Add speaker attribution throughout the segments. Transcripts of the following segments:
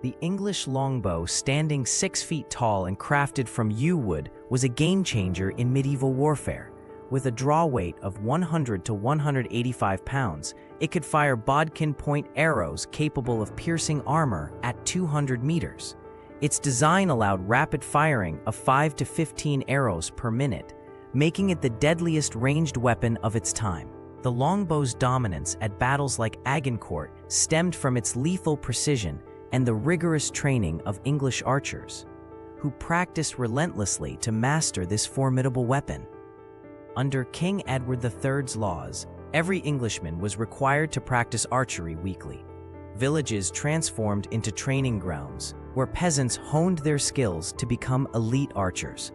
Speaker 1: The English longbow, standing 6 feet tall and crafted from yew wood, was a game-changer in medieval warfare. With a draw weight of 100 to 185 pounds, it could fire bodkin point arrows capable of piercing armor at 200 meters. Its design allowed rapid firing of 5 to 15 arrows per minute, making it the deadliest ranged weapon of its time. The longbow's dominance at battles like Agincourt stemmed from its lethal precision and the rigorous training of English archers, who practiced relentlessly to master this formidable weapon. Under King Edward III's laws, every Englishman was required to practice archery weekly. Villages transformed into training grounds, where peasants honed their skills to become elite archers.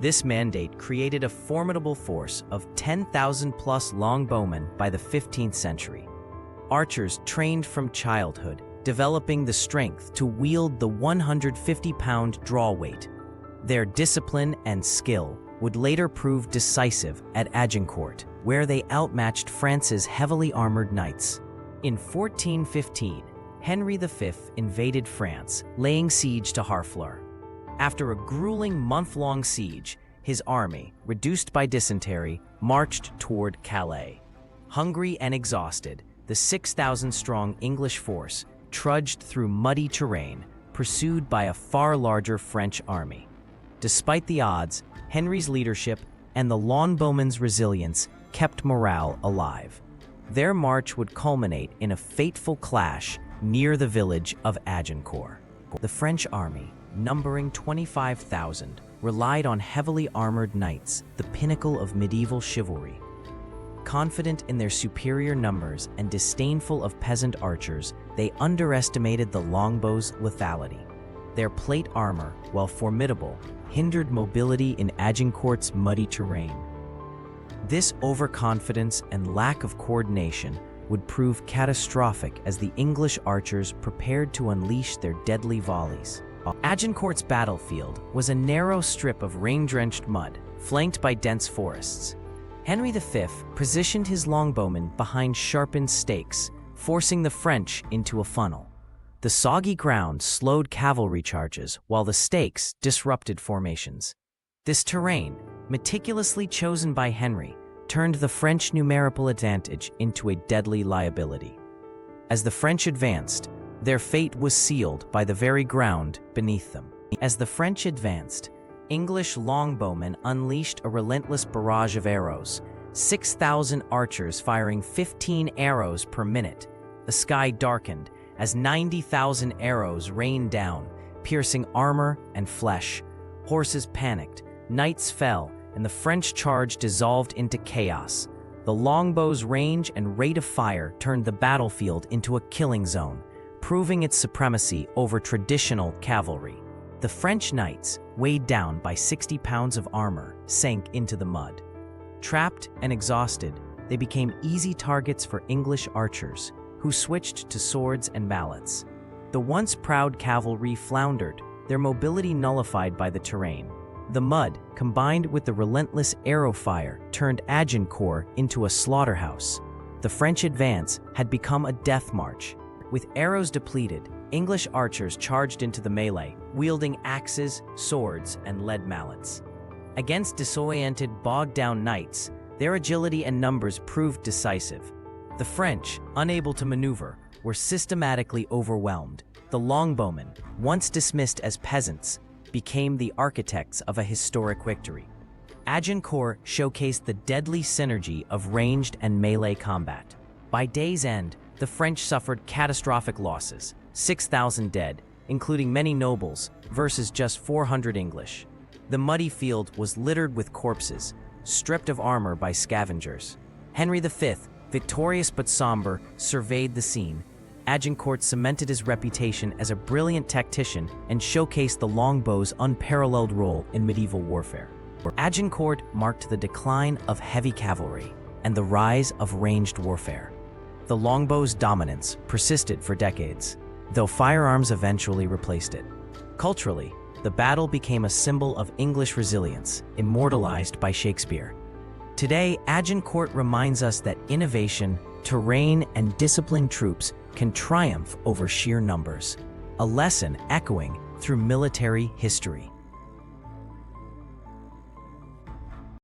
Speaker 1: This mandate created a formidable force of 10,000-plus longbowmen by the 15th century. Archers trained from childhood, developing the strength to wield the 150-pound draw weight. Their discipline and skill would later prove decisive at Agincourt, where they outmatched France's heavily armored knights. In 1415, Henry V invaded France, laying siege to Harfleur. After a grueling month-long siege, his army, reduced by dysentery, marched toward Calais. Hungry and exhausted, the 6,000-strong English force trudged through muddy terrain, pursued by a far larger French army. Despite the odds, Henry's leadership and the longbowmen's resilience kept morale alive. Their march would culminate in a fateful clash near the village of Agincourt. The French army, numbering 25,000, relied on heavily armored knights, the pinnacle of medieval chivalry. Confident in their superior numbers and disdainful of peasant archers, they underestimated the longbow's lethality. Their plate armor, while formidable, hindered mobility in Agincourt's muddy terrain. This overconfidence and lack of coordination would prove catastrophic as the English archers prepared to unleash their deadly volleys. Agincourt's battlefield was a narrow strip of rain-drenched mud, flanked by dense forests. Henry V positioned his longbowmen behind sharpened stakes, forcing the French into a funnel. The soggy ground slowed cavalry charges, while the stakes disrupted formations. This terrain, meticulously chosen by Henry, turned the French numerical advantage into a deadly liability. As the French advanced, their fate was sealed by the very ground beneath them. As the French advanced, English longbowmen unleashed a relentless barrage of arrows, 6,000 archers firing 15 arrows per minute. The sky darkened as 90,000 arrows rained down, piercing armor and flesh. Horses panicked, knights fell, and the French charge dissolved into chaos. The longbow's range and rate of fire turned the battlefield into a killing zone, proving its supremacy over traditional cavalry. The French knights, weighed down by 60 pounds of armor, sank into the mud. Trapped and exhausted, they became easy targets for English archers, who switched to swords and mallets. The once proud cavalry floundered, their mobility nullified by the terrain. The mud, combined with the relentless arrow fire, turned Agincourt into a slaughterhouse. The French advance had become a death march. With arrows depleted, English archers charged into the melee, wielding axes, swords, and lead mallets. Against disoriented, bogged-down knights, their agility and numbers proved decisive. The French, unable to maneuver, were systematically overwhelmed. The longbowmen, once dismissed as peasants, became the architects of a historic victory. Agincourt showcased the deadly synergy of ranged and melee combat. By day's end, the French suffered catastrophic losses, 6,000 dead, including many nobles, versus just 400 English. The muddy field was littered with corpses, stripped of armor by scavengers. Henry V, victorious but somber, surveyed the scene. Agincourt cemented his reputation as a brilliant tactician and showcased the longbow's unparalleled role in medieval warfare. Agincourt marked the decline of heavy cavalry and the rise of ranged warfare. The longbow's dominance persisted for decades, though firearms eventually replaced it. Culturally, the battle became a symbol of English resilience, immortalized by Shakespeare. Today, Agincourt reminds us that innovation, terrain, and disciplined troops can triumph over sheer numbers. a lesson echoing through military history.